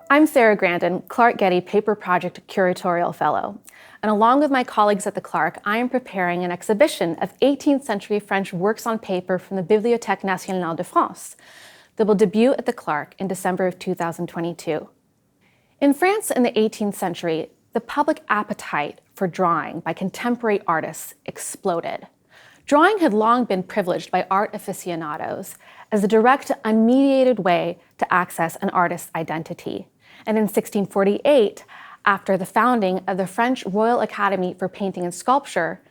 I'm Sarah Grandin, Clark-Getty Paper Project Curatorial Fellow, and along with my colleagues at the Clark, I am preparing an exhibition of 18th century French works on paper from the Bibliothèque Nationale de France that will debut at the Clark in December of 2022. In France in the 18th century, the public appetite for drawing by contemporary artists exploded. Drawing had long been privileged by art aficionados as a direct, unmediated way to access an artist's identity. And in 1648, after the founding of the French Royal Academy for Painting and Sculpture,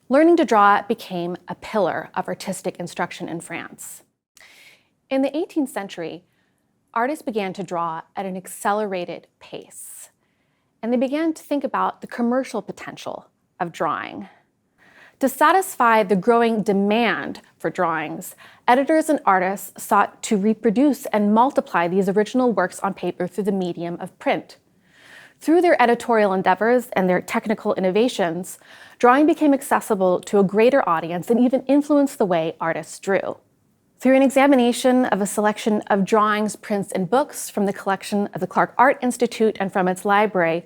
learning to draw became a pillar of artistic instruction in France. In the 18th century, artists began to draw at an accelerated pace, and they began to think about the commercial potential of drawing. To satisfy the growing demand for drawings, editors and artists sought to reproduce and multiply these original works on paper through the medium of print. Through their editorial endeavors and their technical innovations, drawing became accessible to a greater audience and even influenced the way artists drew. Through an examination of a selection of drawings, prints, and books from the collection of the Clark Art Institute and from its library,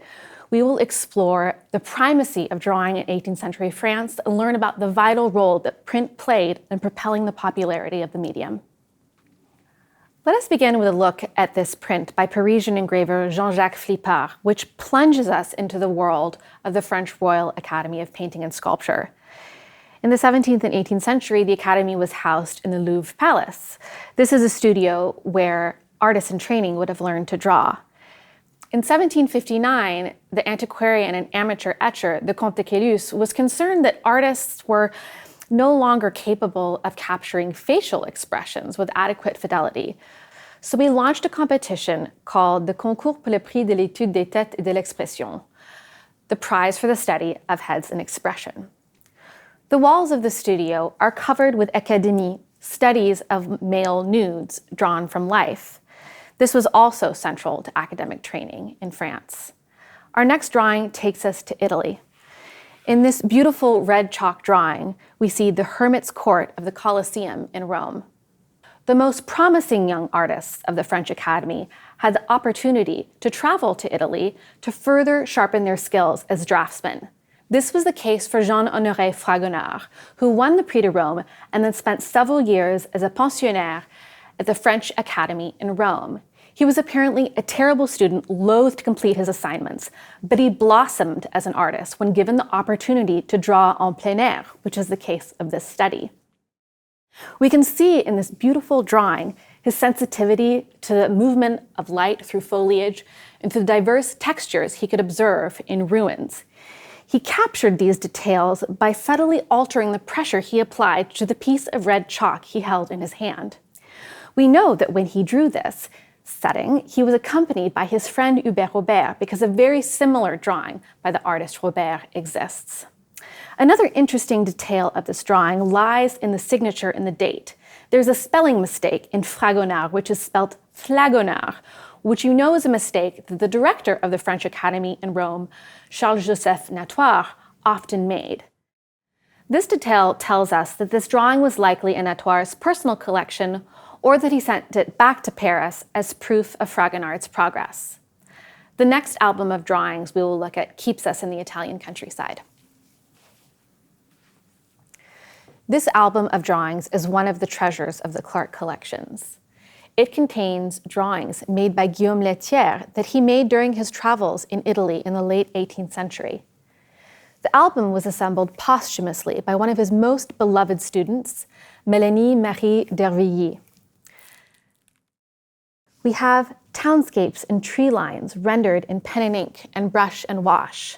we will explore the primacy of drawing in 18th century France and learn about the vital role that print played in propelling the popularity of the medium. Let us begin with a look at this print by Parisian engraver Jean-Jacques Flipart, which plunges us into the world of the French Royal Academy of Painting and Sculpture. In the 17th and 18th century, the Academy was housed in the Louvre Palace. This is a studio where artists in training would have learned to draw. In 1759, the antiquarian and amateur etcher, the Comte de Caylus, was concerned that artists were no longer capable of capturing facial expressions with adequate fidelity. So he launched a competition called the Concours pour le prix de l'étude des têtes et de l'expression, the prize for the study of heads and expression. The walls of the studio are covered with académies, studies of male nudes drawn from life. This was also central to academic training in France. Our next drawing takes us to Italy. In this beautiful red chalk drawing, we see the Hermit's Court of the Colosseum in Rome. The most promising young artists of the French Academy had the opportunity to travel to Italy to further sharpen their skills as draftsmen. This was the case for Jean-Honoré Fragonard, who won the Prix de Rome and then spent several years as a pensionnaire at the French Academy in Rome. He was apparently a terrible student, loath to complete his assignments, but he blossomed as an artist when given the opportunity to draw en plein air, which is the case of this study. We can see in this beautiful drawing his sensitivity to the movement of light through foliage and to the diverse textures he could observe in ruins. He captured these details by subtly altering the pressure he applied to the piece of red chalk he held in his hand. We know that when he drew this setting, he was accompanied by his friend Hubert Robert because a very similar drawing by the artist Robert exists. Another interesting detail of this drawing lies in the signature and the date. There's a spelling mistake in Fragonard, which is spelled Flagonard, which you know is a mistake that the director of the French Academy in Rome, Charles-Joseph Natoire, often made. This detail tells us that this drawing was likely in Natoire's personal collection or that he sent it back to Paris as proof of Fragonard's progress. The next album of drawings we will look at keeps us in the Italian countryside. This album of drawings is one of the treasures of the Clark collections. It contains drawings made by Guillaume Lethière that he made during his travels in Italy in the late 18th century. The album was assembled posthumously by one of his most beloved students, Mélanie Marie d'Hervilly. We have townscapes and tree lines rendered in pen and ink and brush and wash,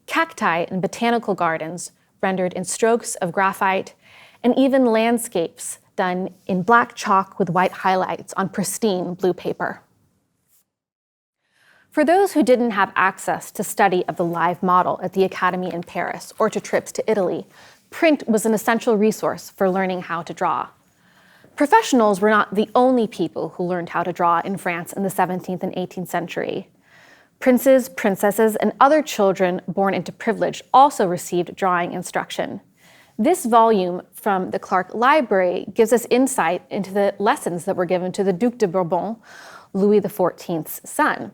cacti and botanical gardens rendered in strokes of graphite, and even landscapes done in black chalk with white highlights on pristine blue paper. For those who didn't have access to study of the live model at the Academy in Paris or to trips to Italy, print was an essential resource for learning how to draw. Professionals were not the only people who learned how to draw in France in the 17th and 18th century. Princes, princesses, and other children born into privilege also received drawing instruction. This volume from the Clark Library gives us insight into the lessons that were given to the Duc de Bourbon, Louis XIV's son.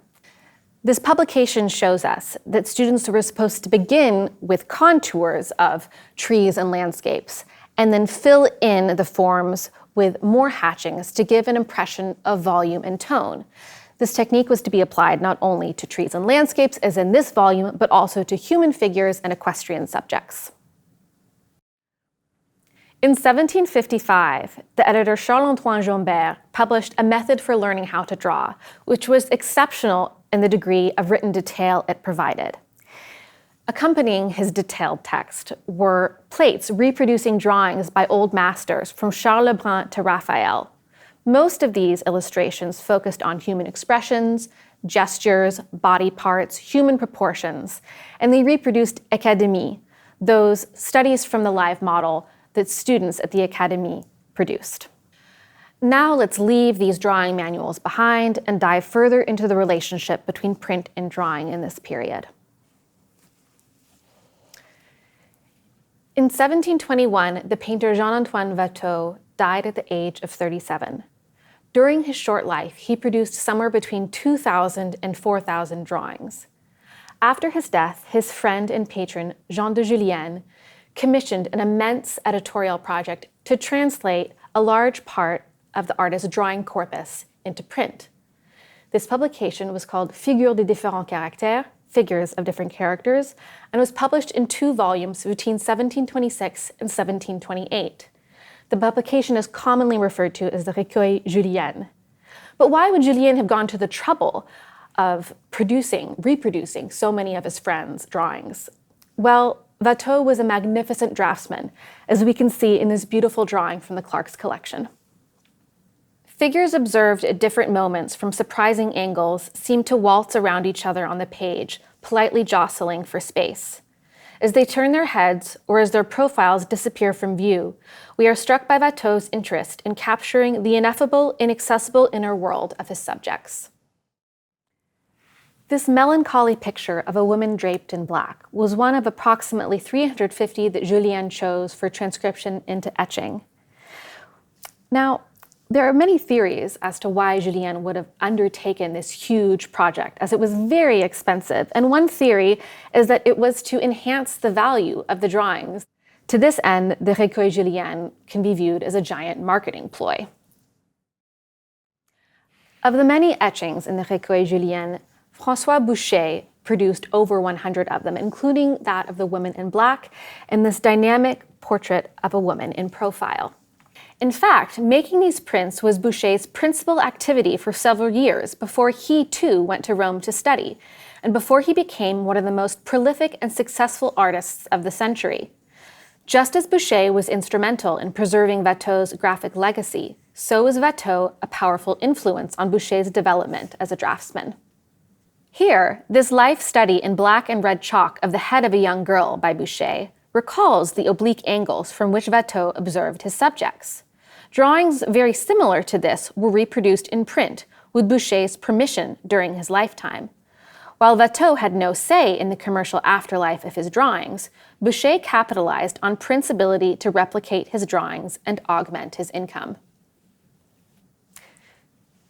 This publication shows us that students were supposed to begin with contours of trees and landscapes, and then fill in the forms with more hatchings to give an impression of volume and tone. This technique was to be applied not only to trees and landscapes, as in this volume, but also to human figures and equestrian subjects. In 1755, the editor Charles-Antoine Watteau published a method for learning how to draw, which was exceptional in the degree of written detail it provided. Accompanying his detailed text were plates reproducing drawings by old masters from Charles Le Brun to Raphael. Most of these illustrations focused on human expressions, gestures, body parts, human proportions, and they reproduced académie, those studies from the live model that students at the Académie produced. Now let's leave these drawing manuals behind and dive further into the relationship between print and drawing in this period. In 1721, the painter Jean-Antoine Watteau died at the age of 37. During his short life, he produced somewhere between 2,000 and 4,000 drawings. After his death, his friend and patron, Jean de Julienne, commissioned an immense editorial project to translate a large part of the artist's drawing corpus into print. This publication was called Figures de différents caractères, Figures of Different Characters, and was published in 2 volumes between 1726 and 1728. The publication is commonly referred to as the Recueil Julien. But why would Julien have gone to the trouble of reproducing so many of his friends' drawings? Well, Watteau was a magnificent draftsman, as we can see in this beautiful drawing from the Clark's collection. Figures observed at different moments from surprising angles seem to waltz around each other on the page, politely jostling for space. As they turn their heads, or as their profiles disappear from view, we are struck by Watteau's interest in capturing the ineffable, inaccessible inner world of his subjects. This melancholy picture of a woman draped in black was one of approximately 350 that Julien chose for transcription into etching. Now, there are many theories as to why Julien would have undertaken this huge project, as it was very expensive. And one theory is that it was to enhance the value of the drawings. To this end, the Recueil Julien can be viewed as a giant marketing ploy. Of the many etchings in the Recueil Julien, François Boucher produced over 100 of them, including that of the woman in black and this dynamic portrait of a woman in profile. In fact, making these prints was Boucher's principal activity for several years before he too went to Rome to study, and before he became one of the most prolific and successful artists of the century. Just as Boucher was instrumental in preserving Watteau's graphic legacy, so was Watteau a powerful influence on Boucher's development as a draftsman. Here, this life study in black and red chalk of the head of a young girl by Boucher recalls the oblique angles from which Watteau observed his subjects. Drawings very similar to this were reproduced in print with Boucher's permission during his lifetime. While Watteau had no say in the commercial afterlife of his drawings, Boucher capitalized on print's ability to replicate his drawings and augment his income.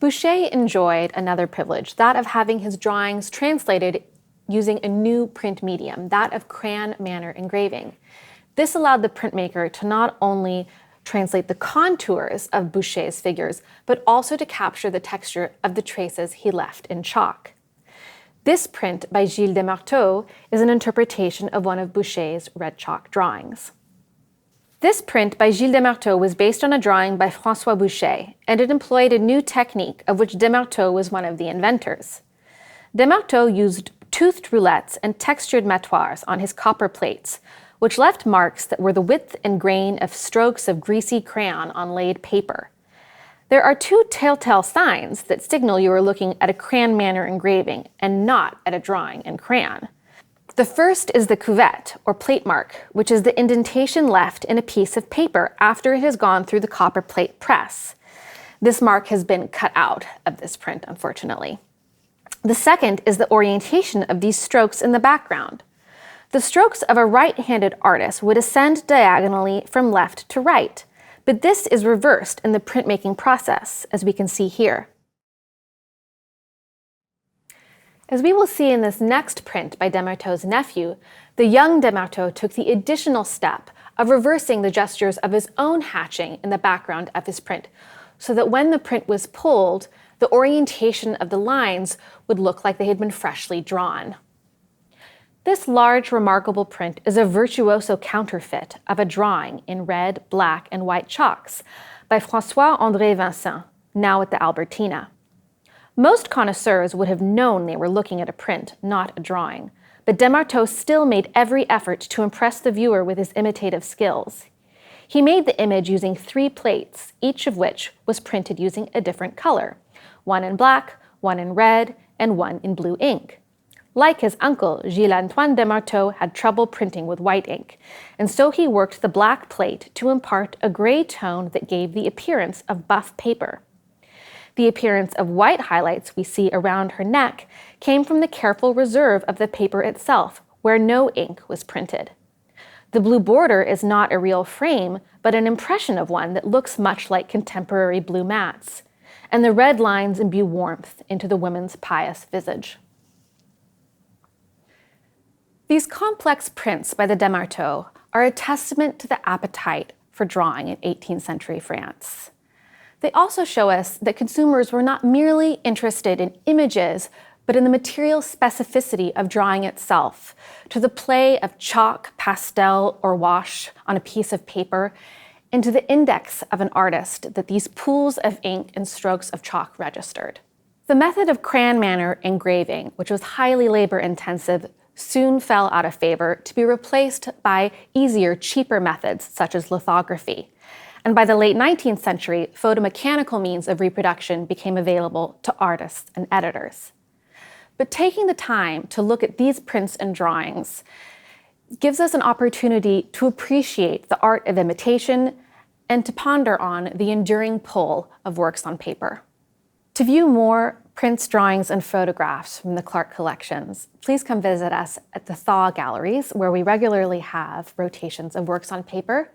Boucher enjoyed another privilege, that of having his drawings translated using a new print medium, that of crayon manner engraving. This allowed the printmaker to not only translate the contours of Boucher's figures, but also to capture the texture of the traces he left in chalk. This print by Gil de Marteau is an interpretation of one of Boucher's red chalk drawings. This print by Gil de Marteau was based on a drawing by François Boucher, and it employed a new technique of which de Marteau was one of the inventors. De Marteau used toothed roulettes and textured matoires on his copper plates, which left marks that were the width and grain of strokes of greasy crayon on laid paper. There are 2 telltale signs that signal you are looking at a crayon manner engraving and not at a drawing in crayon. The first is the cuvette, or plate mark, which is the indentation left in a piece of paper after it has gone through the copper plate press. This mark has been cut out of this print, unfortunately. The second is the orientation of these strokes in the background. The strokes of a right-handed artist would ascend diagonally from left to right, but this is reversed in the printmaking process, as we can see here. As we will see in this next print by de Marteau's nephew, the young de Marteau took the additional step of reversing the gestures of his own hatching in the background of his print, so that when the print was pulled, the orientation of the lines would look like they had been freshly drawn. This large, remarkable print is a virtuoso counterfeit of a drawing in red, black, and white chalks by François Vincent, now at the Albertina. Most connoisseurs would have known they were looking at a print, not a drawing, but de Marteau still made every effort to impress the viewer with his imitative skills. He made the image using 3 plates, each of which was printed using a different color, one in black, one in red, and one in blue ink. Like his uncle, Gil-Antoine de Marteau had trouble printing with white ink, and so he worked the black plate to impart a gray tone that gave the appearance of buff paper. The appearance of white highlights we see around her neck came from the careful reserve of the paper itself, where no ink was printed. The blue border is not a real frame, but an impression of one that looks much like contemporary blue mats, and the red lines imbue warmth into the woman's pious visage. These complex prints by the de Marteau are a testament to the appetite for drawing in 18th century France. They also show us that consumers were not merely interested in images, but in the material specificity of drawing itself, to the play of chalk, pastel, or wash on a piece of paper, and to the index of an artist that these pools of ink and strokes of chalk registered. The method of crayon manner engraving, which was highly labor-intensive, soon fell out of favor to be replaced by easier, cheaper methods such as lithography. And by the late 19th century, photomechanical means of reproduction became available to artists and editors. But taking the time to look at these prints and drawings gives us an opportunity to appreciate the art of imitation and to ponder on the enduring pull of works on paper. To view more prints, drawings, and photographs from the Clark collections, please come visit us at the Thaw Galleries, where we regularly have rotations of works on paper,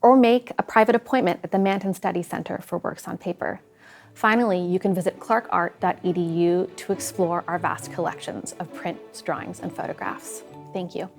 or make a private appointment at the Manton Study Center for Works on Paper. Finally, you can visit clarkart.edu to explore our vast collections of prints, drawings, and photographs. Thank you.